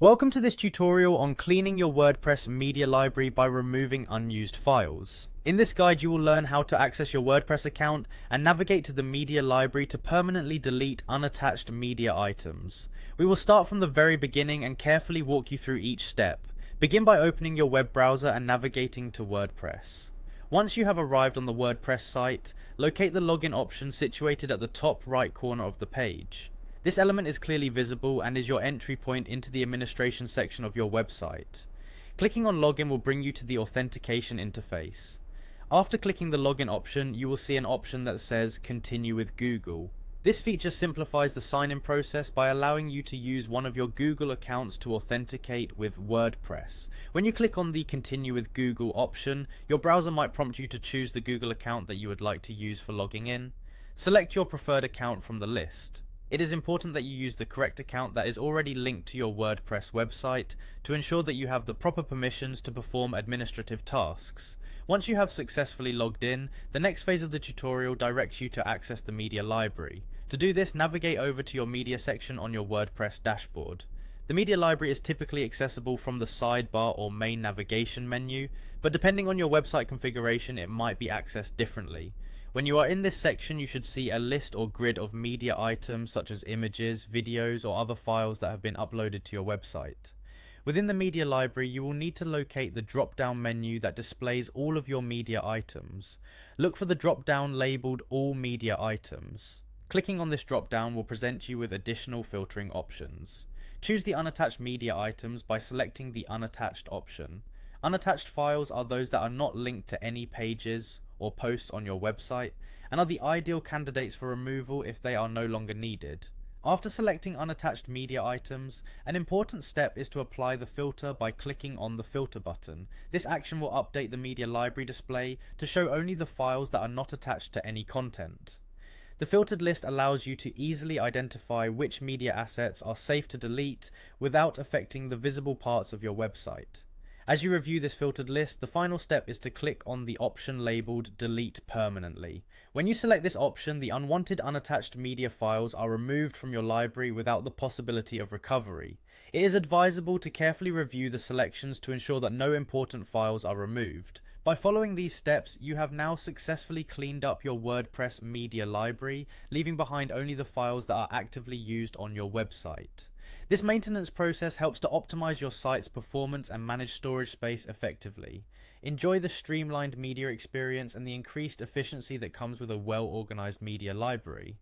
Welcome to this tutorial on cleaning your WordPress media library by removing unused files. In this guide you will learn how to access your WordPress account and navigate to the media library to permanently delete unattached media items. We will start from the very beginning and carefully walk you through each step. Begin by opening your web browser and navigating to WordPress. Once you have arrived on the WordPress site, locate the login option situated at the top right corner of the page. This element is clearly visible and is your entry point into the administration section of your website. Clicking on login will bring you to the authentication interface. After clicking the login option, you will see an option that says continue with Google. This feature simplifies the sign-in process by allowing you to use one of your Google accounts to authenticate with WordPress. When you click on the continue with Google option, your browser might prompt you to choose the Google account that you would like to use for logging in. Select your preferred account from the list. It is important that you use the correct account that is already linked to your WordPress website to ensure that you have the proper permissions to perform administrative tasks. Once you have successfully logged in, the next phase of the tutorial directs you to access the media library. To do this, navigate over to your media section on your WordPress dashboard. The media library is typically accessible from the sidebar or main navigation menu, but depending on your website configuration, it might be accessed differently. When you are in this section, you should see a list or grid of media items such as images, videos, or other files that have been uploaded to your website. Within the media library, you will need to locate the drop-down menu that displays all of your media items. Look for the drop-down labeled All Media Items. Clicking on this drop-down will present you with additional filtering options. Choose the unattached media items by selecting the unattached option. Unattached files are those that are not linked to any pages or posts on your website and are the ideal candidates for removal if they are no longer needed. After selecting unattached media items, an important step is to apply the filter by clicking on the filter button. This action will update the media library display to show only the files that are not attached to any content. The filtered list allows you to easily identify which media assets are safe to delete without affecting the visible parts of your website. As you review this filtered list, the final step is to click on the option labeled Delete Permanently. When you select this option, the unwanted unattached media files are removed from your library without the possibility of recovery. It is advisable to carefully review the selections to ensure that no important files are removed. By following these steps, you have now successfully cleaned up your WordPress media library, leaving behind only the files that are actively used on your website. This maintenance process helps to optimize your site's performance and manage storage space effectively. Enjoy the streamlined media experience and the increased efficiency that comes with a well-organized media library.